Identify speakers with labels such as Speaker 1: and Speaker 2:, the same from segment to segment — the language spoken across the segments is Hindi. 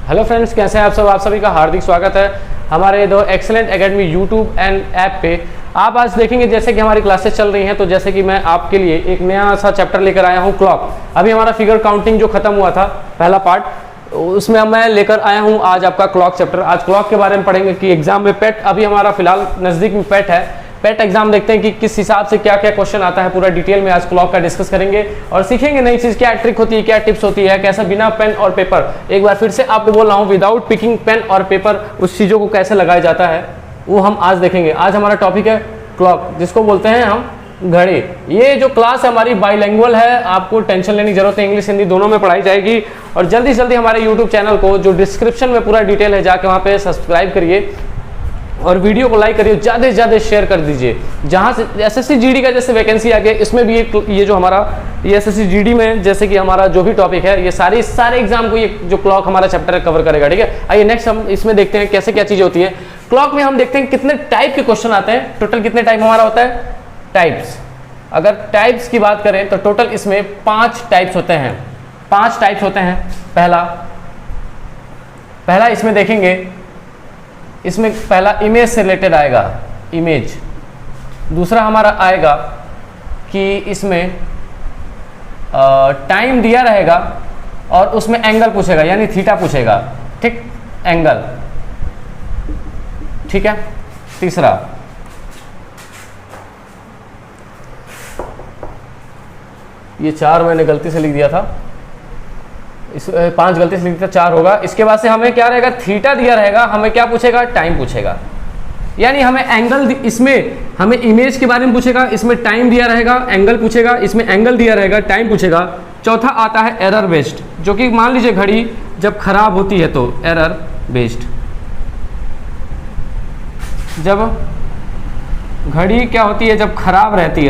Speaker 1: हेलो फ्रेंड्स, कैसे हैं आप सब। आप सभी का हार्दिक स्वागत है हमारे दो excellent academy YouTube and app पे। आप आज देखेंगे जैसे कि हमारी क्लासेस चल रही हैं, तो जैसे कि मैं आपके लिए एक नया सा चैप्टर लेकर आया हूं, क्लॉक। अभी हमारा फिगर काउंटिंग जो खत्म हुआ था पहला पार्ट, उसमें अब मैं लेकर आया हूं आज आपका क्लॉक चैप्टर। आज क्लॉक के बारे में पढ़ेंगे कि एग्जाम में पेट, अभी हमारा फिलहाल नजदीक में पेट है, पेट एग्जाम देखते हैं कि किस हिसाब से क्या क्या क्वेश्चन आता है, पूरा डिटेल में आज क्लॉक का डिस्कस करेंगे और सीखेंगे नई चीज, क्या ट्रिक होती है, क्या टिप्स होती है, कैसा बिना पेन और पेपर, एक बार फिर से आपको बोल रहा हूँ, विदाउट पिकिंग पेन और पेपर उस चीजों को कैसे लगाया जाता है वो हम आज देखेंगे। आज हमारा टॉपिक है क्लॉक, जिसको बोलते हैं हम घड़ी। ये जो क्लास है हमारी बाइलैंग्वेज है, आपको टेंशन लेने की जरूरत है, इंग्लिश हिंदी दोनों में पढ़ाई जाएगी। और जल्दी से जल्दी हमारे यूट्यूब चैनल को, जो डिस्क्रिप्शन में पूरा डिटेल है, जाके वहाँ पे सब्सक्राइब करिए और वीडियो को लाइक करिए, ज़्यादा से ज़्यादा शेयर कर दीजिए। जहाँ से एसएससी जीडी का जैसे वैकेंसी आ गया, इसमें भी ये जो हमारा ये एसएससी जीडी में जैसे कि हमारा जो भी टॉपिक है, ये सारे एग्जाम को ये जो क्लॉक हमारा चैप्टर है कवर करेगा। ठीक है, आइए नेक्स्ट हम इसमें देखते हैं कैसे क्या चीज़ें होती है। क्लॉक में हम देखते हैं कितने टाइप के क्वेश्चन आते हैं, टोटल कितने टाइप हमारा होता है, टाइप्स। अगर टाइप्स की बात करें तो टोटल इसमें 5 टाइप्स होते हैं। 5 टाइप्स होते हैं। पहला इसमें देखेंगे, इसमें पहला इमेज से रिलेटेड आएगा, इमेज। दूसरा हमारा आएगा कि इसमें टाइम दिया रहेगा और उसमें एंगल पूछेगा, यानी थीटा पूछेगा। ठीक, एंगल। ठीक है। तीसरा ये 4 मैंने गलती से लिख दिया था, 5 गलती से लिख दिया, 4 होगा। इसके बाद से हमें क्या रहेगा, थीटा दिया रहेगा, हमें क्या पूछेगा, टाइम पूछेगा। यानी हमें एंगल, इसमें हमें इमेज के बारे में पूछेगा, इसमें टाइम दिया रहेगा, एंगल पूछेगा, इसमें एंगल दिया रहेगा, टाइम पूछेगा। चौथा आता है एरर बेस्ड, जो कि मान लीजिए घड़ी जब खराब होती है तो एरर बेस्ड। जब घड़ी क्या होती है, जब खराब रहती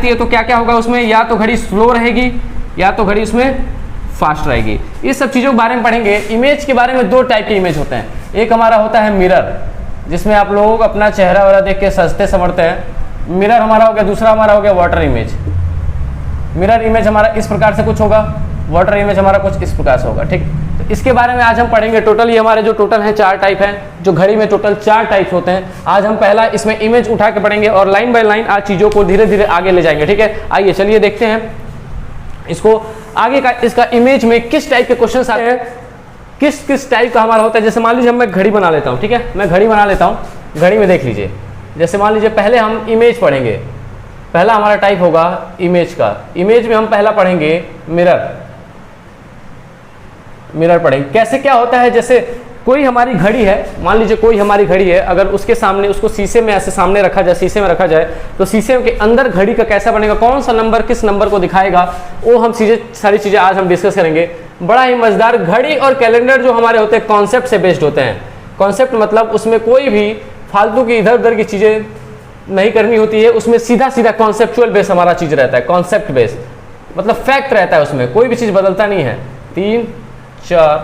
Speaker 1: है तो क्या क्या होगा उसमें, या तो घड़ी स्लो रहेगी या तो घड़ी उसमें फास्ट रहेगी। इस सब चीज़ों के बारे में पढ़ेंगे। इमेज के बारे में 2 टाइप के इमेज होते हैं। एक हमारा होता है मिरर, जिसमें आप लोग अपना चेहरा वगैरह देख के सजते संवरते हैं, मिरर हमारा हो गया। दूसरा हमारा हो गया वाटर इमेज। मिरर इमेज हमारा इस प्रकार से कुछ होगा, वाटर इमेज हमारा कुछ इस प्रकार से होगा। ठीक, तो इसके बारे में आज हम पढ़ेंगे। टोटल ये हमारे जो टोटल हैं 4 टाइप हैं, जो घड़ी में टोटल 4 टाइप्स होते हैं। आज हम पहला इसमें इमेज उठा के पढ़ेंगे और लाइन बाय लाइन आज चीज़ों को धीरे धीरे आगे ले जाएंगे। ठीक है, आइए चलिए देखते हैं इसको आगे का। इसका इमेज में किस टाइप के क्वेश्चन आते हैं, किस टाइप का हमारा होता है। जैसे मान लीजिए मैं घड़ी बना लेता हूँ। ठीक है, मैं घड़ी बना लेता हूँ। घड़ी में देख लीजिए, जैसे मान लीजिए पहले हम इमेज पढ़ेंगे। पहला हमारा टाइप होगा इमेज का। इमेज में हम पहला पढ़ेंगे मिरर पढ़ेंगे। कैसे क्या होता है, जैसे कोई हमारी घड़ी है, मान लीजिए कोई हमारी घड़ी है, अगर उसके सामने उसको शीशे में ऐसे सामने रखा जाए, शीशे में रखा जाए, तो शीशे के अंदर घड़ी का कैसा बनेगा, कौन सा नंबर किस नंबर को दिखाएगा, वो हम सारी चीज़ें आज हम डिस्कस करेंगे। बड़ा ही मजेदार। घड़ी और कैलेंडर जो हमारे होते हैं कॉन्सेप्ट से बेस्ड होते हैं। कॉन्सेप्ट मतलब उसमें कोई भी फालतू की इधर उधर की चीज़ें नहीं करनी होती है, उसमें सीधा सीधा कॉन्सेप्चुअल बेस हमारा चीज़ रहता है। कॉन्सेप्ट बेस मतलब फैक्ट रहता है, उसमें कोई भी चीज़ बदलता नहीं है। 3 4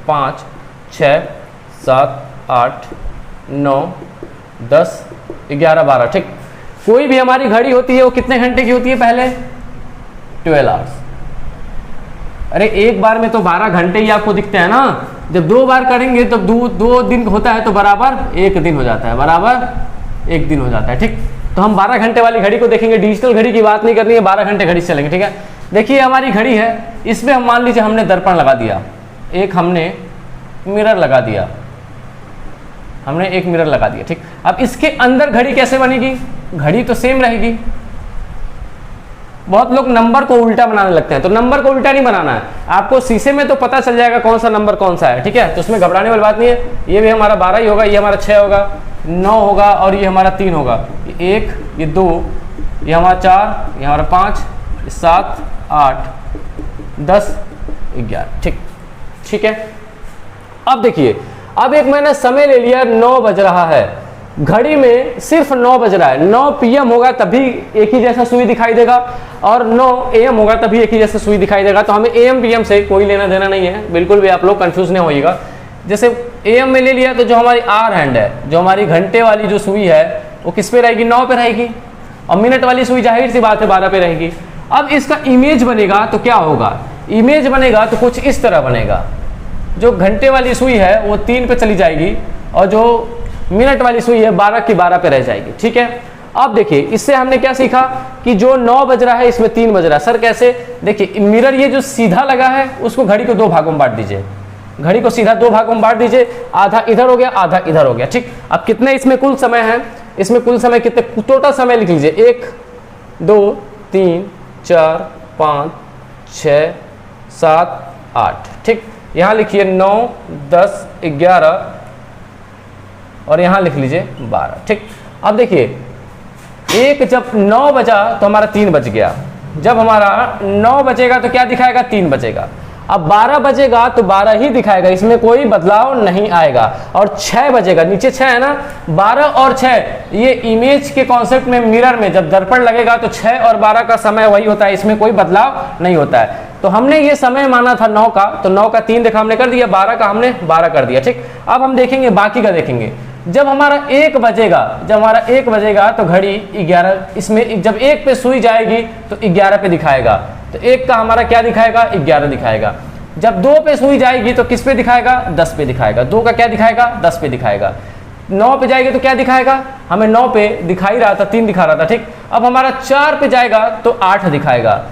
Speaker 1: 5 6 7 8 9 10 11 12। ठीक, कोई भी हमारी घड़ी होती है वो कितने घंटे की होती है, पहले 12 आवर्स। अरे एक बार में तो 12 घंटे ही आपको दिखते हैं ना, जब 2 बार करेंगे तब 2 दिन होता है तो बराबर 1 दिन हो जाता है, बराबर 1 दिन हो जाता है। ठीक, तो हम 12 घंटे वाली घड़ी को देखेंगे, डिजिटल घड़ी की बात नहीं करनी है, 12 घंटे घड़ी चलेंगे। ठीक है, देखिए हमारी घड़ी है, इसमें हम मान लीजिए हमने दर्पण लगा दिया, एक हमने मिरर लगा दिया, हमने एक मिरर लगा दिया। ठीक, अब इसके अंदर घड़ी कैसे बनेगी, घड़ी तो सेम रहेगी। बहुत लोग नंबर को उल्टा बनाने लगते हैं, तो नंबर को उल्टा नहीं बनाना है आपको। शीशे में तो पता चल जाएगा कौन सा नंबर कौन सा है। ठीक है, तो उसमें घबराने वाली बात नहीं है। ये भी हमारा 12 ही होगा, ये हमारा 6 होगा, 9 होगा और ये हमारा 3 होगा, ये 1, ये 2, ये हमारा 4, ये हमारा 5, 7 8 10 11। ठीक है। अब देखिए, अब एक मैंने समय ले लिया, 9 बज रहा है, घड़ी में सिर्फ 9 बज रहा है। 9 PM होगा तभी एक ही जैसा सुई दिखाई देगा और 9 AM होगा तभी एक ही जैसा सुई दिखाई देगा। तो हमें AM PM से कोई लेना देना नहीं है, बिल्कुल भी आप लोग कंफ्यूज नहीं होइएगा। जैसे AM में ले लिया तो जो हमारी आर हैंड है, जो हमारी घंटे वाली जो सुई है वो किस पे रहेगी, 9 पे रहेगी, और मिनट वाली सुई जाहिर सी बात है 12 पे रहेगी। अब इसका इमेज बनेगा तो क्या होगा, इमेज बनेगा तो कुछ इस तरह बनेगा, जो घंटे वाली सुई है वो 3 पे चली जाएगी और जो मिनट वाली सुई है 12 की 12 पे रह जाएगी। ठीक है, अब देखिए इससे हमने क्या सीखा कि जो 9 बज रहा है इसमें 3 बज रहा है। सर कैसे? देखिए मिरर ये जो सीधा लगा है उसको घड़ी को 2 भागों में बांट दीजिए, घड़ी को सीधा 2 भागों में बांट दीजिए, आधा इधर हो गया आधा इधर हो गया। ठीक, अब कितने इसमें कुल समय है? इसमें कुल समय कितने, टोटल समय लिख लीजिए 1 2 3 4 5 6 7 8। ठीक, यहाँ लिखिए 9 10 11 और यहाँ लिख लीजिए 12। ठीक, अब देखिए एक जब 9 बजा तो हमारा 3 बज गया, जब हमारा 9 बजेगा तो क्या दिखाएगा? 3 बजेगा। अब 12 बजेगा तो 12 ही दिखाएगा, इसमें कोई बदलाव नहीं आएगा। और 6 बजेगा, नीचे 6 है ना, 12 और 6 ये इमेज के कॉन्सेप्ट में मिरर में जब दर्पण लगेगा तो 6 और 12 का समय वही होता है, इसमें कोई बदलाव नहीं होता है। तो हमने ये समय माना था 9 का, तो 9 का 3 देखा हमने कर दिया, 12 का हमने 12 कर दिया। ठीक, अब हम देखेंगे बाकी का देखेंगे। जब हमारा 1 बजेगा तो घड़ी 11, इसमें जब 1 पे सुई जाएगी तो 11 पे दिखाएगा, तो 1 का हमारा क्या दिखाएगा? 11 दिखाएगा। जब 2 पे सुई जाएगी तो किस पे दिखाएगा? 10 पे दिखाएगा। 2 का क्या दिखाएगा? 10 पे दिखाएगा। 9 पे जाएगी तो क्या दिखाएगा? हमें 9 पे दिखाई रहा था, 3 दिखा रहा था। ठीक, अब हमारा 4 पे जाएगा तो 8 दिखाएगा।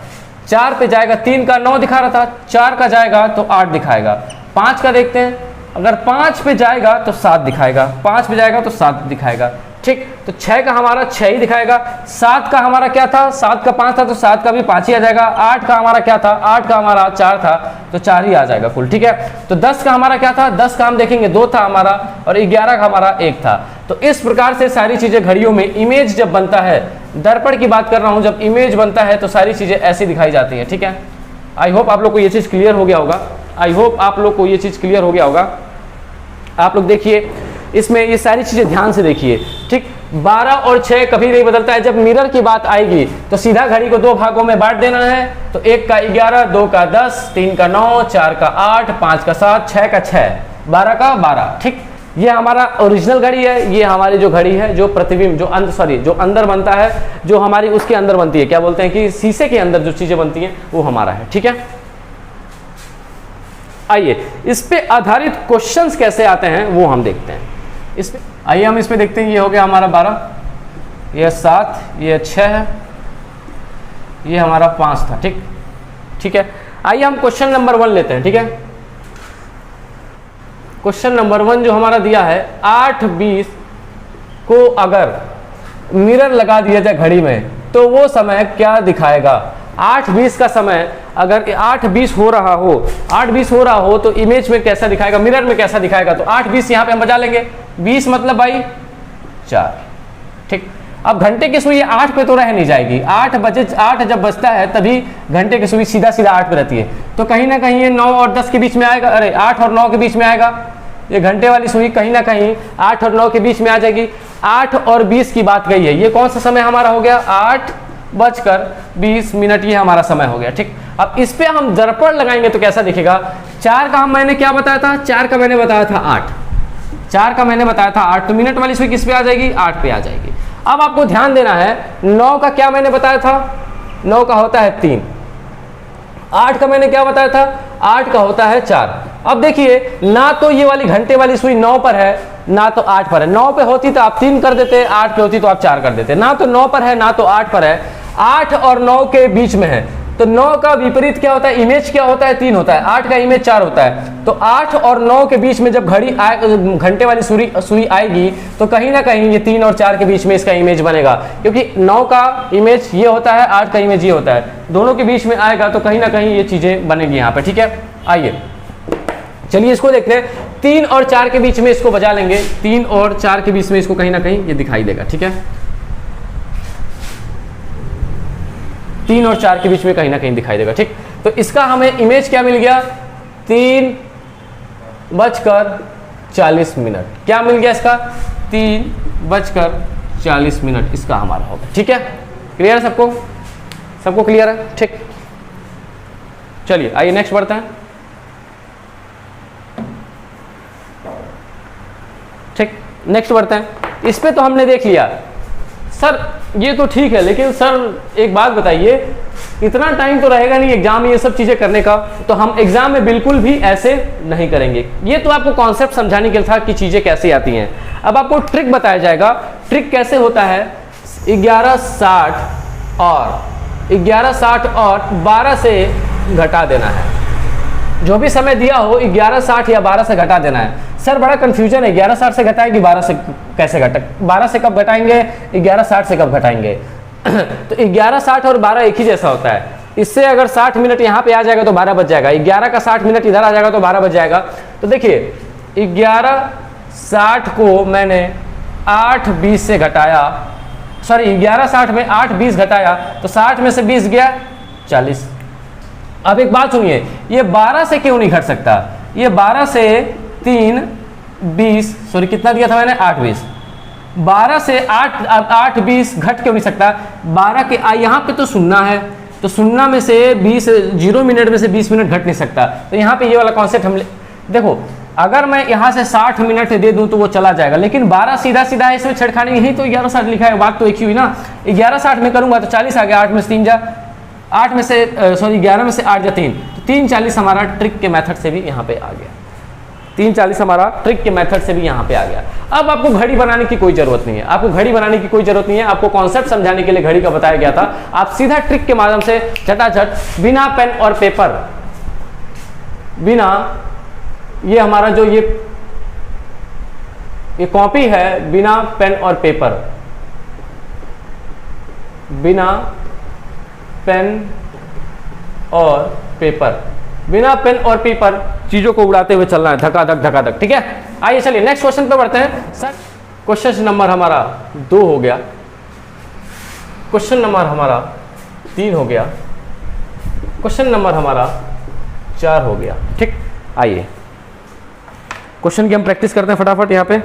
Speaker 1: 4 पे जाएगा, 3 का 9 दिखा रहा था, 4 का जाएगा तो 8 दिखाएगा। 5 का देखते हैं, अगर 5 पे जाएगा तो 7 दिखाएगा, 5 पे जाएगा तो 7 दिखाएगा। ठीक, तो 6 का हमारा 6 ही दिखाएगा। 7 का हमारा क्या था? 7 का 5 था तो 7 का भी 5 ही आ जाएगा। 8 का हमारा क्या था? 8 का हमारा 4 था तो 4 ही आ जाएगा कुल। ठीक है, तो 10 का हमारा क्या था? 10 का हम देखेंगे 2 था हमारा, और 11 का हमारा 1 था। तो इस प्रकार से सारी चीजें घड़ियों में इमेज जब बनता है, दर्पण की बात कर रहा हूं, जब इमेज बनता है तो सारी चीजें ऐसी दिखाई जाती है। ठीक है, आई होप आप लोग को ये चीज क्लियर हो गया होगा। आप लोग देखिए इसमें ये सारी चीजें ध्यान से देखिए। ठीक, 12 और 6 कभी नहीं बदलता है। जब मिरर की बात आएगी तो सीधा घड़ी को 2 भागों में बांट देना है, तो 1 का 11, 2 का 10, 3 का 9, 4 का 8, 5 का 7, 6 का 6, 12 का 12। ठीक, ये हमारा ओरिजिनल घड़ी है। ये हमारी जो घड़ी है जो प्रतिबिंब जो अंदर बनता है, जो हमारी उसके अंदर बनती है, क्या बोलते हैं कि शीशे के अंदर जो चीजें बनती हैं वो हमारा है। ठीक है, आइए इस पे आधारित क्वेश्चंस कैसे आते हैं वो हम देखते हैं। इस पे आइए हम इस पे देखते हैं। ये हो गया हमारा 12, ये 7, ये 6 है, ये हमारा 5 था। ठीक है, आइए हम क्वेश्चन नंबर 1 लेते हैं। ठीक है, क्वेश्चन नंबर 1 जो हमारा दिया है, 8:20 को अगर मिरर लगा दिया जाए घड़ी में तो वो समय क्या दिखाएगा? 8:20 का समय अगर 8:20 हो रहा हो तो इमेज में कैसा दिखाएगा, मिरर में कैसा दिखाएगा? तो 8:20 यहाँ पे हम बजा लेंगे, 20 मतलब भाई 4। ठीक, अब घंटे की सुई 8 पे तो रह नहीं जाएगी। 8 जब बजता है तभी घंटे की सुई सीधा 8 पे रहती है, तो कहीं ना कहीं ये 9 और 10 के बीच में आएगा। अरे 8 और 9 के बीच में आएगा। ये घंटे वाली सुई कहीं ना कहीं 8 और 9 के बीच में आ जाएगी। 8 और 20 की बात गई है, ये कौन सा समय हमारा हो गया? 8:20 ये हमारा समय हो गया। ठीक, अब इस पे हम दर्पण लगाएंगे तो कैसा दिखेगा? 4 का मैंने क्या बताया था? 4 का मैंने बताया था 8। 4 का मैंने बताया था 8, तो मिनट वाली सुई किस पे आ जाएगी? 8 पे आ जाएगी। अब आपको ध्यान देना है, 9 का क्या मैंने बताया था? 9 का होता है 3। 8 का मैंने क्या बताया था? 8 का होता है 4। अब देखिए, ना तो ये वाली घंटे वाली सुई 9 पर है ना तो 8 पर है। 9 पे होती तो आप 3 कर देते, 8 पे होती तो आप 4 कर देते। ना तो 9 पर है ना तो 8 पर है, 8 और 9 के बीच में है। तो 9 का विपरीत क्या होता है? इमेज क्या होता है? 3 होता है। 8 का इमेज 4 होता है। तो 8 और 9 के बीच में जब घंटे वाली सुई आएगी तो कहीं ना कहीं ये 3 और 4 के बीच में इसका इमेज बनेगा, क्योंकि 9 का इमेज ये होता है, 8 का इमेज ये होता है, दोनों के बीच में आएगा तो कहीं ना कहीं ये चीजें बनेगी यहाँ पे। ठीक है, आइए चलिए इसको देखते हैं। 3 और 4 के बीच में इसको बजा लेंगे। 3 और 4 के बीच में इसको कहीं ना कहीं ये दिखाई देगा। ठीक है, 3 और 4 के बीच में कहीं ना कहीं दिखाई देगा। ठीक, तो इसका हमें इमेज क्या मिल गया? 3:40 क्या मिल गया इसका? 3:40 इसका हमारा होगा। ठीक है, क्लियर है सबको क्लियर है? ठीक, चलिए आइए नेक्स्ट बढ़ते हैं। ठीक, नेक्स्ट बढ़ते हैं। इस पे तो हमने देख लिया। सर ये तो ठीक है, लेकिन सर एक बात बताइए, इतना टाइम तो रहेगा नहीं एग्जाम में ये सब चीजें करने का, तो हम एग्जाम में बिल्कुल भी ऐसे नहीं करेंगे। ये तो आपको कॉन्सेप्ट समझाने के लिए था कि चीजें कैसे आती हैं। अब आपको ट्रिक बताया जाएगा। ट्रिक कैसे होता है, 1160 और 12 से घटा देना है। जो भी समय दिया हो 1160 या 12 से घटा देना है। सर बड़ा कंफ्यूजन है, 1160 से घटाएंगे 12 से कैसे घटा, 12 से कब घटाएंगे 1160 से कब घटाएंगे तो 1160 और 12 एक ही जैसा होता है। इससे अगर 60 मिनट यहाँ पे आ जाएगा तो 12 बज जाएगा, 11 का 60 मिनट इधर आ जाएगा तो 12 बज जाएगा। तो देखिए 1160 को मैंने 8:20 से घटाया, सॉरी 1160 में 8:20 घटाया तो 60 में से 20 गया 40। अब एक बात सुनिए, ये 12 से क्यों नहीं घट सकता, ये 12 से 3:20 सॉरी कितना दिया था मैंने 8:20, 12 से 8:20 घट क्यों नहीं सकता। 12 के यहाँ पे तो सुन्ना है, तो सुन्ना में से 20 0 मिनट में से 20 मिनट घट नहीं सकता। तो यहाँ पे ये वाला कॉन्सेप्ट हम देखो, अगर मैं यहाँ से 60 मिनट दे दूं तो वो चला जाएगा, लेकिन 12 सीधा सीधा है, इसमें छेड़खानी, यही तो 1160 लिखा है, बात तो एक ही हुई ना। 1160 में करूंगा तो 40 आ गया, 8 में से 3 जा 8 में से सॉरी 11 में से 8 जा 3, तो 3:40 हमारा ट्रिक के मेथड से भी यहाँ पे आ गया। 3:40 हमारा ट्रिक के मेथड से भी यहाँ पे आ गया। अब आपको घड़ी बनाने की कोई जरूरत नहीं है, आपको घड़ी बनाने की कोई जरूरत नहीं है। आपको कॉन्सेप्ट समझाने के लिए घड़ी का बताया गया था। आप सीधा ट्रिक के माध्यम से झटाझट बिना पेन और पेपर, बिना ये हमारा जो ये कॉपी है, बिना पेन और पेपर, बिना पेन और पेपर, बिना पेन और पेपर चीजों को उड़ाते हुए चलना है, धकाधक धकाधक। ठीक है, आइए चलिए नेक्स्ट क्वेश्चन पे बढ़ते हैं। सर क्वेश्चन नंबर हमारा 2 हो गया, क्वेश्चन नंबर हमारा 3 हो गया, क्वेश्चन नंबर हमारा 4 हो गया। ठीक, आइए क्वेश्चन की हम प्रैक्टिस करते हैं फटाफट। यहाँ पे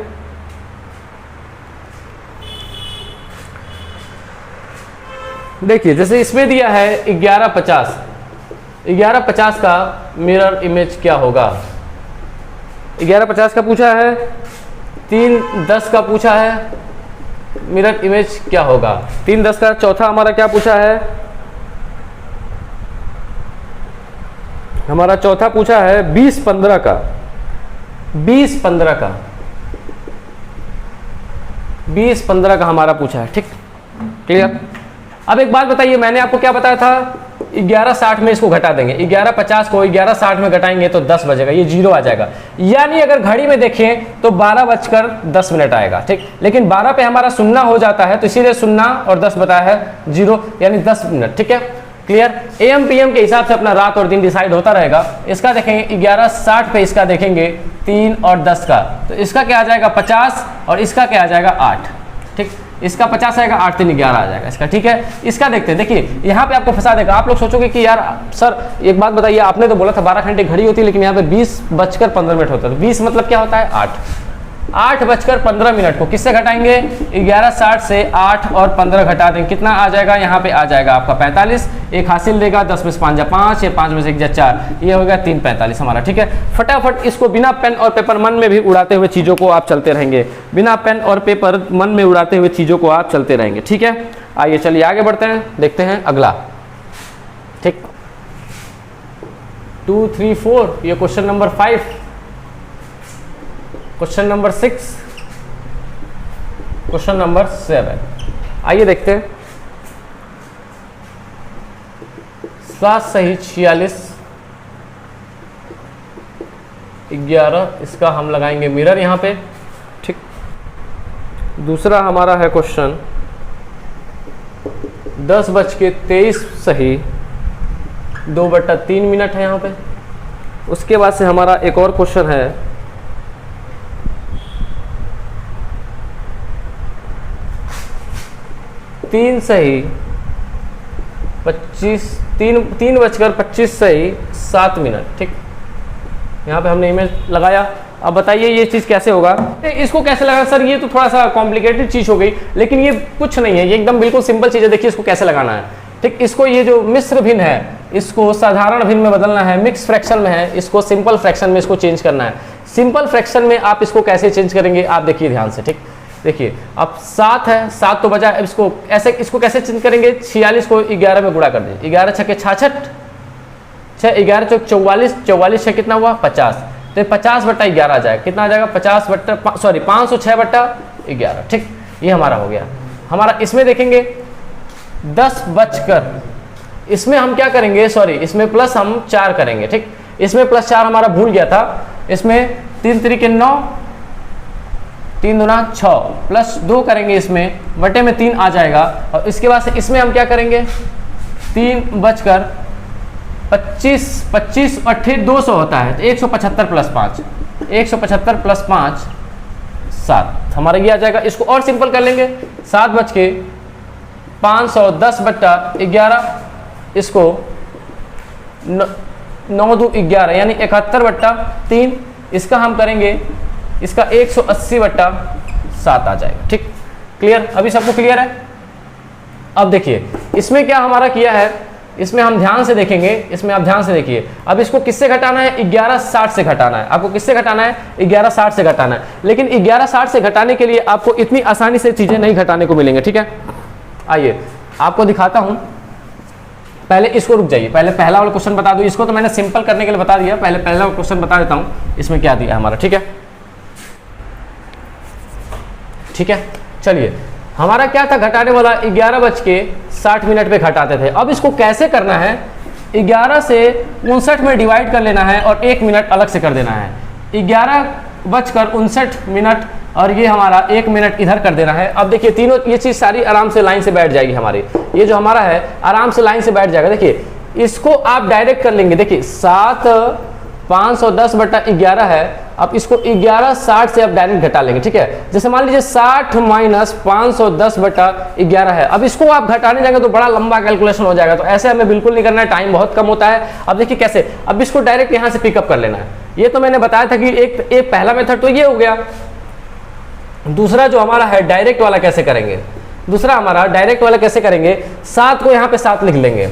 Speaker 1: देखिए, जैसे इसमें दिया है 1150, 1150 का मिरर इमेज क्या होगा। 1150 का पूछा है, 3:10 का पूछा है, मिरर इमेज क्या होगा। 3:10 का चौथा हमारा क्या पूछा है, हमारा चौथा पूछा है 20:15 का, 20:15 का, 20:15 का हमारा पूछा है। ठीक, क्लियर। अब एक बात बताइए, मैंने आपको क्या बताया था, 1160 में इसको घटा देंगे, 1150 को 1160 में घटाएंगे तो 10 बजेगा, ये 0 आ जाएगा। यानी अगर घड़ी में देखें तो 12:10 आएगा। ठीक, लेकिन 12 पे हमारा सुन्ना हो जाता है, तो इसीलिए सुन्ना और 10 बताया है 0, यानी 10 मिनट। ठीक है, क्लियर। AM PM के हिसाब से अपना रात और दिन डिसाइड होता रहेगा। इसका देखेंगे 1160 पे, इसका देखेंगे 3 और 10 का, तो इसका क्या आ जाएगा 50 और इसका क्या आ जाएगा 8। ठीक, इसका 50 आएगा, 8 3 11 आ जाएगा इसका। ठीक है, इसका देखते हैं। देखिए यहाँ पे आपको फंसा देगा। आप लोग सोचोगे कि यार सर एक बात बताइए, आपने तो बोला था 12 घंटे घड़ी होती है, लेकिन यहाँ पे 20:15 होता है। 20 मतलब क्या होता है 8:15 को किससे घटाएंगे, 1160 से 8 और 15 घटा देंगे, कितना आ जाएगा, यहाँ पे आ जाएगा आपका 45। एक हासिल देगा, 10 में से 5 जा 5, 5 में से 1 जा 4, ये हो गया 3:45 हमारा। ठीक है, फटाफट इसको बिना पेन और पेपर मन में भी उड़ाते हुए चीज़ों को आप चलते रहेंगे, बिना पेन और पेपर मन में उड़ाते हुए चीज़ों को आप चलते रहेंगे। ठीक है, आइए चलिए आगे बढ़ते हैं, देखते हैं अगला। ठीक, 2 3 4, ये question number 5, question number 6, question number 7। आइए देखते हैं। 7 सही 46, 11, इसका हम लगाएंगे मिरर यहाँ पे। ठीक, दूसरा हमारा है क्वेश्चन 10:23 सही, 2/3 मिनट है यहाँ पे। उसके बाद से हमारा एक और क्वेश्चन है 3 सही 25, 3:25 सही 7 मिनट। ठीक, यहाँ पे हमने इमेज लगाया। अब बताइए ये चीज़ कैसे होगा, इसको कैसे लगाना सर, ये तो थोड़ा सा कॉम्प्लिकेटेड चीज़ हो गई, लेकिन ये कुछ नहीं है, ये एकदम बिल्कुल सिंपल चीज़ है। देखिए इसको कैसे लगाना है। ठीक, इसको ये जो मिश्र भिन्न है इसको साधारण भिन्न में बदलना है, मिक्स फ्रैक्शन में है, इसको सिंपल फ्रैक्शन में इसको चेंज करना है। सिंपल फ्रैक्शन में आप इसको कैसे चेंज करेंगे आप देखिए ध्यान से। ठीक, देखिए अब 7 है, 7 तो बचा। अब इसको कैसे चेंज करेंगे, 46 को 11 में गुणा कर दीजिए, 11 छके 66, 11 चौक 44, 44 से कितना हुआ 50, तो 50/11 आ जाएगा। कितना आ जाएगा 506/11। ठीक, ये हमारा हो गया। हमारा इसमें देखेंगे 10 बचकर, इसमें हम क्या करेंगे, सॉरी इसमें प्लस हम 4 करेंगे। ठीक, इसमें प्लस 4 हमारा भूल गया था। इसमें 3 3 9, 3 दूना 6, प्लस 2 करेंगे, इसमें बटे में 3 आ जाएगा। और इसके बाद से इसमें हम क्या करेंगे, 3 बचकर 25, 25 8 200 होता है, तो 175 प्लस 5, 175 प्लस 5 7 हमारा ये आ जाएगा। इसको और सिंपल कर लेंगे, 7 बज के 510/11, इसको 9 2 11 यानी 71/3, इसका हम करेंगे, इसका 180/7 आ जाएगा। ठीक, क्लियर, अभी सबको क्लियर है। अब देखिए इसमें क्या हमारा किया है, इसमें हम ध्यान से देखेंगे, इसमें आप ध्यान से देखिए। अब इसको किससे घटाना है, 1160 से घटाना है। आपको किससे घटाना है, 1160 से घटाना है। लेकिन 1160 से घटाने के लिए आपको इतनी आसानी से चीजें नहीं घटाने को मिलेंगे। ठीक है, आइए आपको दिखाता हूं। पहले इसको रुक जाइए, पहले पहला वाला क्वेश्चन बता दूं। इसको तो मैंने सिंपल करने के लिए बता दिया, पहले पहला वाला क्वेश्चन बता देता हूं इसमें क्या दिया हमारा। ठीक है, ठीक है, चलिए हमारा क्या था, घटाने वाला 11:60 पे घटाते थे। अब इसको कैसे करना है, 11 से 59 में डिवाइड कर लेना है और 1 मिनट अलग से कर देना है। 11:59 और ये हमारा 1 मिनट इधर कर देना है। अब देखिए तीनों ये चीज़ सारी आराम से लाइन से बैठ जाएगी हमारी, ये जो हमारा है आराम से लाइन से बैठ जाएगा। देखिए इसको आप डायरेक्ट कर लेंगे, देखिए 7 510/11 है। अब इसको 1160 से आप डायरेक्ट घटा लेंगे। ठीक है, जैसे मान लीजिए 60 माइनस 510/11 है। अब इसको आप घटाने जाएंगे तो बड़ा लंबा कैलकुलेशन हो जाएगा, तो ऐसे हमें बिल्कुल नहीं करना है, टाइम बहुत कम होता है। अब देखिए कैसे, अब इसको डायरेक्ट यहाँ से पिकअप कर लेना है। ये तो मैंने बताया था कि एक पहला मेथड तो ये हो गया। दूसरा जो हमारा है डायरेक्ट वाला कैसे करेंगे, दूसरा हमारा डायरेक्ट वाला कैसे करेंगे, 7 को यहाँ पे 7 लिख लेंगे,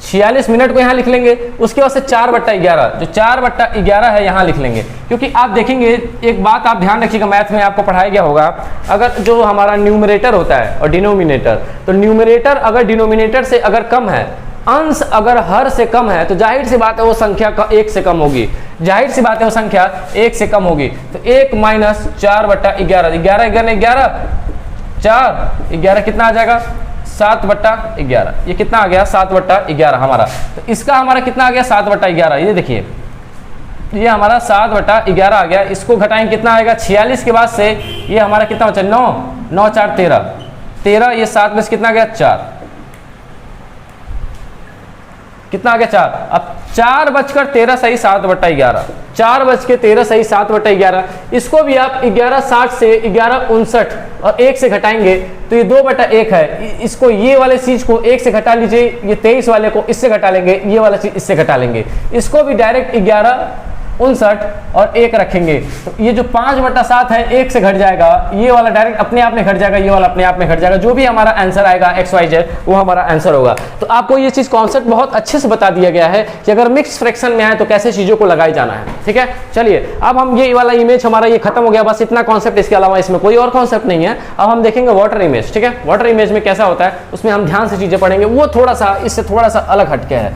Speaker 1: 46 मिनट को यहाँ लिख लेंगे, उसके बाद से 4/11, जो 4/11 है यहाँ लिख लेंगे। क्योंकि आप देखेंगे एक बात आप ध्यान रखिएगा, मैथ में आपको पढ़ाया गया होगा, अगर जो हमारा न्यूमरेटर होता है और डिनोमिनेटर, तो न्यूमरेटर अगर डिनोमिनेटर से अगर कम है, अंश अगर हर से कम है, तो जाहिर सी बात है वो संख्या 1 से कम होगी, जाहिर सी बात है वो संख्या 1 से कम होगी। तो 1 माइनस 4/11, 11 4 11 कितना आ जाएगा 7/11, ये कितना आ गया 7/11 हमारा। तो इसका हमारा कितना आ गया 7/11, ये देखिए ये हमारा 7/11 आ गया। इसको घटाएंगे कितना आएगा, 46 के बाद से ये हमारा कितना बचा 9 9 4 13, ये 7 में से कितना आ गया 4, कितना आ गया 4। अब 4:13 सही 7/11, 4:13 सही 7/11। इसको भी आप 1160 से 1159 और 1 से घटाएंगे तो ये 2/1 है। इसको ये वाले चीज को 1 से घटा लीजिए, ये 23 वाले को इससे घटा लेंगे, ये वाला चीज इससे घटा लेंगे। इसको भी डायरेक्ट 1159 और 1 रखेंगे, तो ये जो 5/7 है 1 से घट जाएगा, ये वाला डायरेक्ट अपने आप में घट जाएगा, ये वाला अपने आप में घट जाएगा। जो भी हमारा आंसर आएगा XYZ वो हमारा आंसर होगा। तो आपको ये चीज कॉन्सेप्ट बहुत अच्छे से बता दिया गया है कि अगर मिक्स फ्रैक्शन में है तो कैसे चीजों को लगाई जाना है। ठीक है, चलिए अब हम ये वाला इमेज हमारा ये खत्म हो गया, बस इतना कॉन्सेप्ट, इसके अलावा इसमें कोई और कॉन्सेप्ट नहीं है। अब हम देखेंगे वाटर इमेज। ठीक है, वाटर इमेज में कैसा होता है उसमें हम ध्यान से चीजें पढ़ेंगे, वो थोड़ा सा इससे थोड़ा सा अलग हटके है।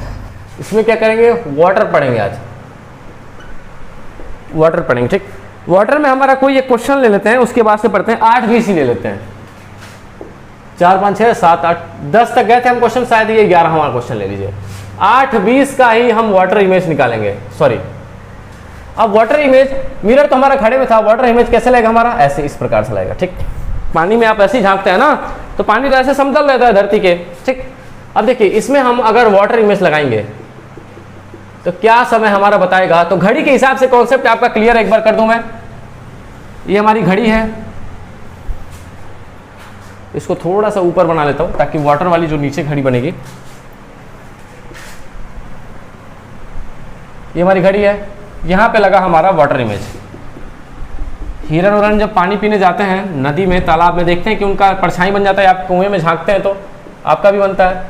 Speaker 1: इसमें क्या करेंगे, वाटर पढ़ेंगे आज, वाटर पढ़ेंगे। ठीक, वाटर में हमारा कोई एक क्वेश्चन ले लेते हैं, उसके बाद से पढ़ते हैं 8 BC ले लेते हैं। 4 5 6 7 8 10 तक गए थे हम क्वेश्चन, शायद ये 11 हमारा क्वेश्चन ले लीजिए। 8 20 का ही हम वाटर इमेज निकालेंगे, सॉरी। अब वाटर इमेज, मिरर तो हमारा खड़े में था, वाटर इमेज कैसे लगेगा हमारा, ऐसे इस प्रकार से लगेगा। ठीक, पानी में आप ऐसे ही झांकते हैं ना, तो पानी तो ऐसे समतल रहता है धरती के। ठीक, अब देखिए इसमें हम अगर वाटर इमेज लगाएंगे तो क्या समय हमारा बताएगा, तो घड़ी के हिसाब से कॉन्सेप्ट आपका क्लियर एक बार कर दूं मैं। ये हमारी घड़ी है, इसको थोड़ा सा ऊपर बना लेता हूं ताकि वाटर वाली जो नीचे घड़ी बनेगी, ये हमारी घड़ी है, यहां पे लगा हमारा वाटर इमेज। हिरन उरन जब पानी पीने जाते हैं नदी में, तालाब में, देखते हैं कि उनका परछाई बन जाता है, आप कुएं में झांकते हैं तो आपका भी बनता है,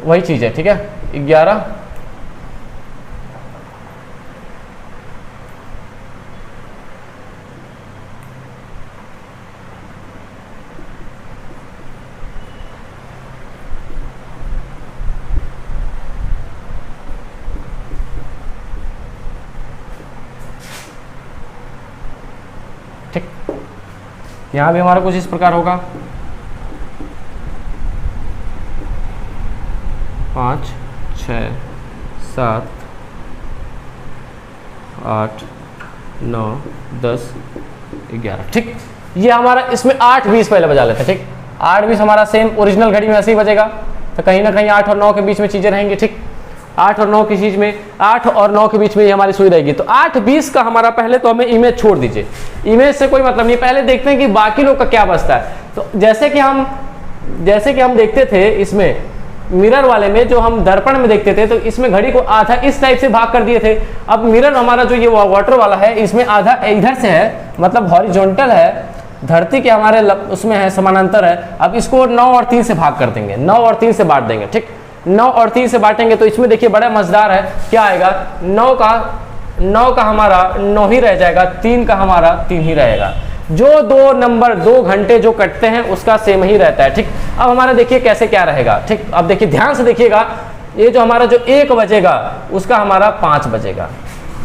Speaker 1: वही चीज है। ठीक है, 11 11 यहाँ भी हमारा कुछ इस प्रकार होगा 5 6 7 8 9 10 11, ठीक। ये हमारा इसमें 8:20 पहले बजा लेते हैं, ठीक। 8:20 हमारा सेम ओरिजिनल घड़ी में ऐसे ही बजेगा, तो कहीं ना कहीं 8 और 9 के बीच में चीज़ें रहेंगी, ठीक। 8 और 9 की चीज़ में 8 और 9 के बीच में ये हमारी सुई रहेगी। तो 8:20 का हमारा पहले तो हमें इमेज छोड़ दीजिए, इमेज से कोई मतलब नहीं, पहले देखते हैं कि बाकी लोग का क्या बचता है। तो जैसे कि हम देखते थे इसमें मिरर वाले में, जो हम दर्पण में देखते थे, तो इसमें घड़ी को आधा इस टाइप से भाग कर दिए थे। अब मिरर हमारा जो ये वाटर वाला है, इसमें आधा इधर से है, मतलब हॉरिजॉन्टल है, धरती के हमारे उसमें है, समानांतर है। अब इसको 9 और 3 से भाग कर देंगे, 9 और 3 से बांट देंगे, ठीक। 9 और 3 से बांटेंगे तो इसमें देखिए बड़ा मजेदार है, क्या आएगा, 9 का हमारा 9 ही रह जाएगा, 3 का हमारा 3 ही रहेगा। जो 2 नंबर 2 घंटे जो कटते हैं उसका सेम ही रहता है, ठीक। अब हमारा देखिए कैसे क्या रहेगा, ठीक। अब देखिए ध्यान से देखिएगा, ये जो हमारा जो 1 बजेगा उसका हमारा 5 बजेगा,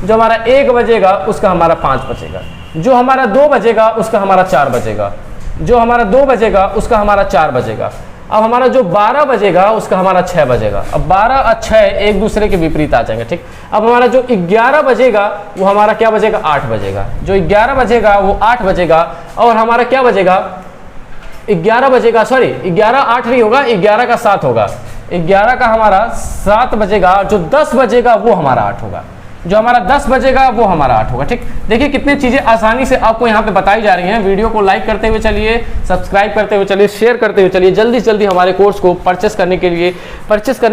Speaker 1: जो हमारा 1 बजेगा उसका हमारा 5 बजेगा, जो हमारा 2 बजेगा उसका हमारा 4 बजेगा, जो हमारा 2 बजेगा उसका हमारा 4 बजेगा। अब हमारा जो 12 बजेगा उसका हमारा 6 बजेगा। अब 12 और 6 एक दूसरे के विपरीत आ जाएंगे, ठीक। अब हमारा जो 11 बजेगा वो हमारा क्या बजेगा, 8 बजेगा, जो 11 बजेगा वो 8 बजेगा। और हमारा क्या बजेगा, 11 बजेगा, सॉरी 11 8 नहीं होगा, 11 का 7 होगा, 11 का हमारा 7 बजेगा, जो 10 बजेगा वो हमारा 8 होगा, जो हमारा 10 बजेगा वो हमारा 8 होगा, ठीक। देखिए कितनी चीज़ें आसानी से आपको यहाँ पे बताई जा रही हैं। वीडियो को लाइक करते हुए चलिए, सब्सक्राइब करते हुए चलिए, शेयर करते हुए चलिए, जल्दी से जल्दी हमारे कोर्स को परचेस करने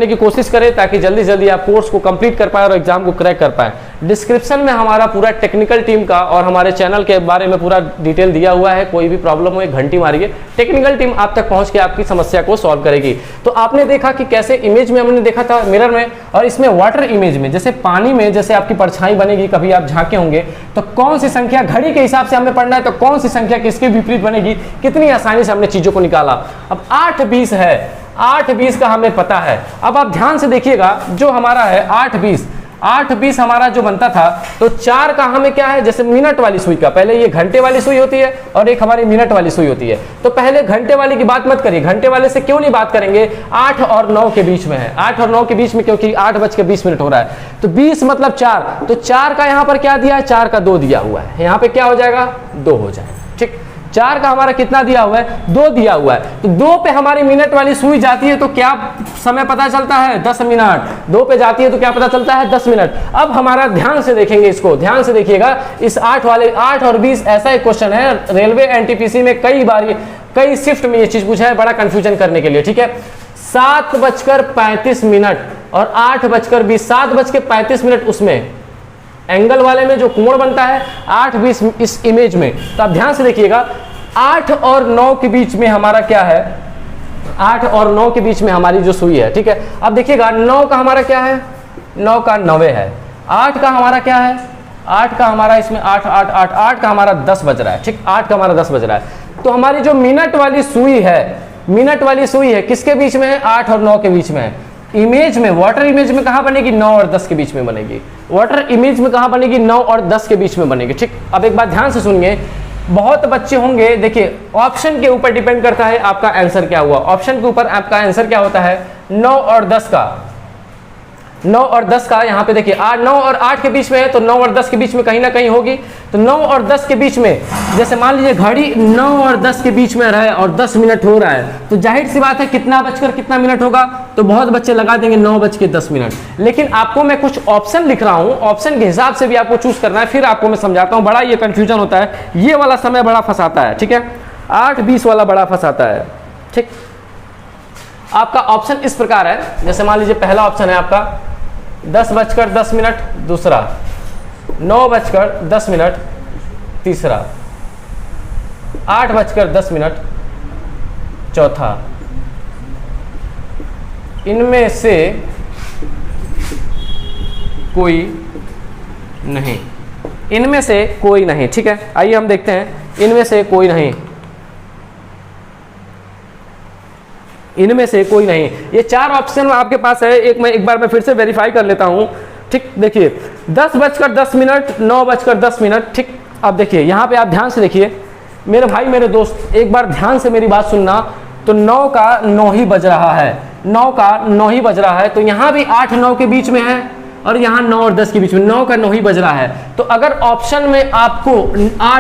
Speaker 1: की कोशिश करें, ताकि जल्दी जल्दी आप कोर्स को कंप्लीट कर पाए और एग्जाम को क्रैक कर पाएँ। डिस्क्रिप्शन में हमारा पूरा टेक्निकल टीम का और हमारे चैनल के बारे में पूरा डिटेल दिया हुआ है। कोई भी प्रॉब्लम हो एक घंटी मारिए, टेक्निकल टीम आप तक पहुँच के आपकी समस्या को सॉल्व करेगी। तो आपने देखा कि कैसे इमेज में हमने देखा था मिरर में, और इसमें वाटर इमेज में, जैसे पानी में जैसे आपकी परछाई बनेगी, कभी आप झांके होंगे तो कौन सी संख्या घड़ी के हिसाब से हमें पढ़ना है, तो कौन सी संख्या किसके विपरीत बनेगी, कितनी आसानी से हमने चीजों को निकाला। अब 8:20 है, 8:20 का हमें पता है। अब आप ध्यान से देखिएगा, जो हमारा है 8:20 हमारा जो बनता था, तो 4 का हमें क्या है, जैसे मिनट वाली सुई का, पहले ये घंटे वाली सुई होती है और एक हमारी मिनट वाली सुई होती है। तो पहले घंटे वाली की बात मत करिए, घंटे वाले से क्यों नहीं बात करेंगे, 8 और 9 के बीच में है, 8 और 9 के बीच में, क्योंकि 8:20 हो रहा है, तो 20 मतलब 4, तो 4 का यहाँ पर क्या दिया है, 4 का 2 दिया हुआ है, यहाँ पे क्या हो जाएगा, 2 हो जाएगा, ठीक। 4 का हमारा कितना दिया हुआ है, 2 दिया हुआ है, तो 2 पे हमारी मिनट वाली सुई जाती है तो क्या समय पता चलता है, 10 मिनट। 2 पे जाती है तो क्या पता चलता है, 10 मिनट। अब हमारा ध्यान से देखेंगे, इसको ध्यान से देखिएगा, इस 8 और 20 ऐसा एक क्वेश्चन है, रेलवे एनटीपीसी में कई शिफ्ट में ये चीज पूछा है, बड़ा कंफ्यूजन करने के लिए, ठीक है। 7:35 और 8:20, 7:35 उसमें एंगल वाले में जो कोण बनता है, 8:20 इस इमेज में। तो आप ध्यान से देखिएगा, 8 और 9 के बीच में हमारा क्या है, 8 और 9 के बीच में हमारी जो सुई है, ठीक है। अब देखिएगा 9 का हमारा क्या है, 9 का 9 है, 8 का हमारा क्या है, 8 का हमारा इसमें 8 का हमारा 10 बज रहा है, ठीक। 8 का हमारा 10 बज रहा है। तो हमारी जो मिनट वाली सुई है किसके बीच में है, 8 और 9 के बीच में है। इमेज में, वाटर इमेज में कहाँ बनेगी, 9 और 10 के बीच में बनेगी। वाटर इमेज में कहाँ बनेगी, 9 और 10 के बीच में बनेगी, ठीक। अब एक बात ध्यान से सुनिए, बहुत बच्चे होंगे, देखिए ऑप्शन के ऊपर डिपेंड करता है आपका आंसर क्या हुआ। ऑप्शन के ऊपर आपका आंसर क्या होता है, 9 और 10 का, 9 और 10 का यहाँ पे देखिए 9 और 8 के बीच में है, तो 9 और 10 के बीच में कहीं ना कहीं होगी। तो 9 और 10 के बीच में, जैसे मान लीजिए घड़ी 9 और 10 के बीच में रहे और 10 मिनट हो रहा है, तो जाहिर सी बात है कितना बजकर कितना मिनट होगा, तो बहुत बच्चे लगा देंगे 9:10। लेकिन आपको मैं कुछ ऑप्शन लिख रहा हूँ, ऑप्शन के हिसाब से भी आपको चूज करना है, फिर आपको मैं समझाता हूँ। बड़ा ये कंफ्यूजन होता है, ये वाला समय बड़ा फंसाता है, ठीक है। 8:20 वाला बड़ा फंसाता है, ठीक। आपका ऑप्शन इस प्रकार है, जैसे मान लीजिए पहला ऑप्शन है आपका 10:10, दूसरा 9:10, तीसरा 8:10, चौथा। इनमें से कोई नहीं, इनमें से कोई नहीं, ठीक है। आइए हम देखते हैं, इनमें से कोई नहीं, इनमें से कोई नहीं। ये 4 ऑप्शन आपके पास है, एक बार मैं फिर से वेरीफाई कर लेता हूं, ठीक। देखिए 10:10, 9:10, ठीक। अब देखिए यहाँ पे आप ध्यान से देखिए, मेरे भाई मेरे दोस्त एक बार ध्यान से मेरी बात सुनना, तो 9 का 9 ही बज रहा है, 9 का 9 ही बज रहा है, तो यहाँ भी 8 9 के बीच में है और यहाँ 9 और 10 के बीच में 9 का 9 ही बज रहा है। तो अगर ऑप्शन में आपको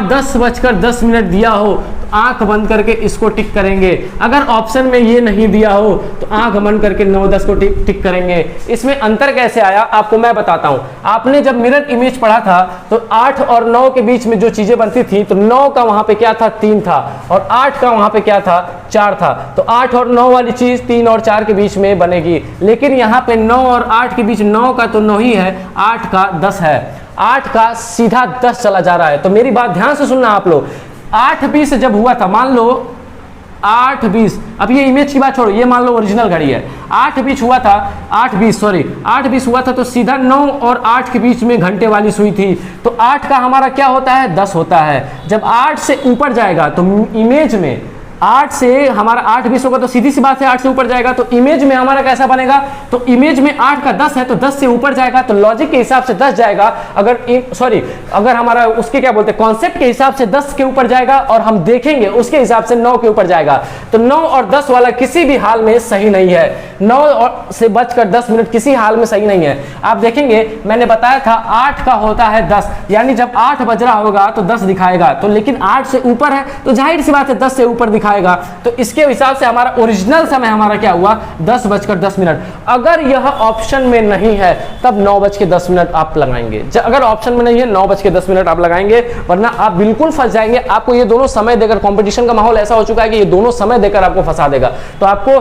Speaker 1: 10:10 दिया हो तो आंख बंद करके इसको टिक करेंगे। अगर ऑप्शन में ये नहीं दिया हो तो आंख बंद करके 9:10 को टिक करेंगे। इसमें अंतर कैसे आया आपको मैं बताता हूं। आपने जब मिरर इमेज पढ़ा था तो 8 और 9 के बीच में जो चीजें बनती थी, तो 9 का वहां पे क्या था 3 था और 8 का वहां पे क्या था 4 था। तो 8 और 9 वाली चीज 3 और 4 के बीच में बनेगी, लेकिन यहाँ पे 9 और 8 के बीच 9 का तो 9 ही है, 8 का 10 है, 8 का सीधा 10 चला जा रहा है। तो मेरी बात ध्यान से सुनना आप लोग, 8:20 जब हुआ था, मान लो 8:20, अब ये इमेज की बात छोड़ो, ये मान लो ओरिजिनल घड़ी है, 8:20 हुआ था, 8:20 हुआ था, तो सीधा 9 और 8 के बीच में घंटे वाली सुई थी। तो 8 का हमारा क्या होता है 10 होता है। जब 8 से ऊपर जाएगा तो इमेज में 8 से हमारा 8:20 होगा, तो सीधी सी बात है 8 से ऊपर जाएगा तो इमेज में हमारा कैसा बनेगा, तो इमेज में 8 का 10 है तो 10 से ऊपर जाएगा, तो लॉजिक के हिसाब से 10 जाएगा। अगर हमारा उसके क्या बोलते हैं कॉन्सेप्ट के हिसाब से 10 के ऊपर जाएगा और हम देखेंगे उसके हिसाब से 9 के ऊपर जाएगा। तो 9 और 10 वाला किसी भी हाल में सही नहीं है, 9 से बचकर 10 मिनट किसी हाल में सही नहीं है। आप देखेंगे मैंने बताया था 8 का होता है 10, यानी जब 8 बज रहा होगा तो 10 दिखाएगा, तो लेकिन 8 से ऊपर है तो जाहिर सी बात है 10 से ऊपर दिखाएगा। तो इसके हिसाब से हमारा ओरिजिनल समय हमारा क्या हुआ 10:10। अगर यह ऑप्शन में नहीं है तब 9:10 आप लगाएंगे। अगर ऑप्शन में नहीं है 9:10 आप लगाएंगे, वरना आप बिल्कुल फंस जाएंगे। आपको ये दोनों समय देकर, कंपटीशन का माहौल ऐसा हो चुका है कि ये दोनों समय देकर आपको फंसा देगा। तो आपको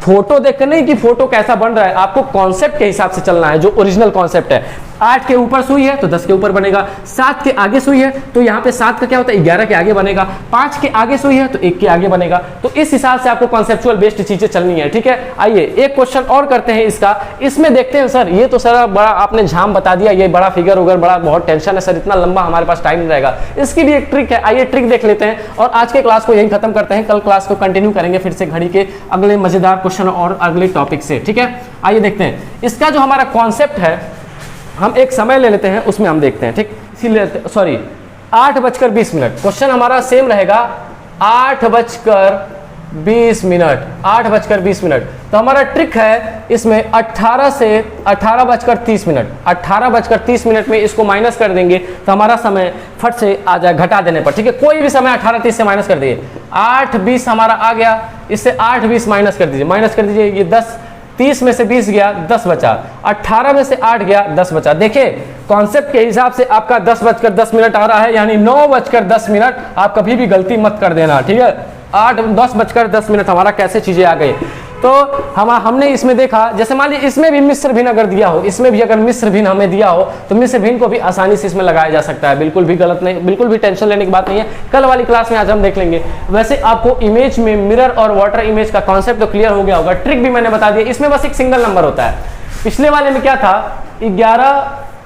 Speaker 1: फोटो देखकर नहीं कि फोटो कैसा बन रहा है, आपको कॉन्सेप्ट के हिसाब से चलना है, जो ओरिजिनल कॉन्सेप्ट है। 8 के ऊपर सुई है तो 10 के ऊपर बनेगा, 7 के आगे सुई है तो यहाँ पे 7 का क्या होता है 11 के आगे बनेगा, 5 के आगे सुई है तो 1 के आगे बनेगा। तो इस हिसाब से आपको कॉन्सेप्चुअल बेस्ड चीजें चलनी है, ठीक है। आइए एक क्वेश्चन और करते हैं इसका, इसमें देखते हैं सर ये तो सर बड़ा आपने झाम बता दिया, ये बड़ा फिगर उगर बड़ा बहुत टेंशन है सर, इतना लंबा हमारे पास टाइम नहीं रहेगा। इसकी भी एक ट्रिक है, आइए ट्रिक देख लेते हैं और आज के क्लास को यही खत्म करते हैं। कल क्लास को कंटिन्यू करेंगे फिर से घड़ी के अगले मजेदार क्वेश्चन और अगले टॉपिक से, ठीक है। आइए देखते हैं इसका जो हमारा कॉन्सेप्ट है, हम एक समय ले लेते हैं उसमें हम देखते हैं, ठीक। इसीलिए 8:20, क्वेश्चन हमारा सेम रहेगा 8:20। तो हमारा ट्रिक है इसमें 18 से 18:30 में इसको माइनस कर देंगे तो हमारा समय फट से आ जाए घटा देने पर, ठीक है। कोई भी समय 18:30 से माइनस कर दिए, 8:20 हमारा आ गया, इससे 8:20 माइनस कर दीजिए, ये 10, 30 में से 20 गया 10 बचा, 18 में से 8 गया 10 बचा। देखिए कॉन्सेप्ट के हिसाब से आपका 10:10 आ रहा है, यानी 9:10 आप कभी भी गलती मत कर देना, ठीक है। 10:10 हमारा कैसे चीजें आ गई। तो हमने इसमें देखा, जैसे मान लीजिए इसमें भी मिश्र भिन्न अगर दिया हो, इसमें भी अगर मिश्र भिन्न हमें दिया हो तो मिश्र भिन्न को भी आसानी से इसमें लगाया जा सकता है, बिल्कुल भी गलत नहीं, बिल्कुल भी टेंशन लेने की बात नहीं है। कल वाली क्लास में आज हम देख लेंगे। वैसे आपको इमेज में मिरर और वाटर इमेज का कॉन्सेप्ट तो क्लियर हो गया होगा, ट्रिक भी मैंने बता दिया। इसमें बस एक सिंगल नंबर होता है, पिछले वाले में क्या था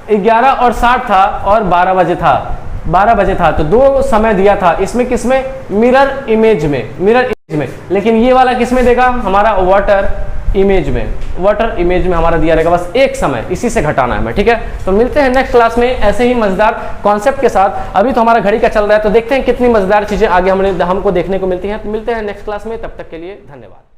Speaker 1: 11 और 60 था और 12 बजे था, तो 2 समय दिया था। इसमें किसमें मिरर इमेज में, लेकिन ये वाला किसमें देगा हमारा वाटर इमेज में हमारा दिया रहेगा बस एक समय, इसी से घटाना है हमें, ठीक है। तो मिलते हैं नेक्स्ट क्लास में ऐसे ही मजेदार कॉन्सेप्ट के साथ। अभी तो हमारा घड़ी का चल रहा है, तो देखते हैं कितनी मजेदार चीजें आगे हमको देखने को मिलती हैं। तो मिलते हैं नेक्स्ट क्लास में, तब तक के लिए धन्यवाद।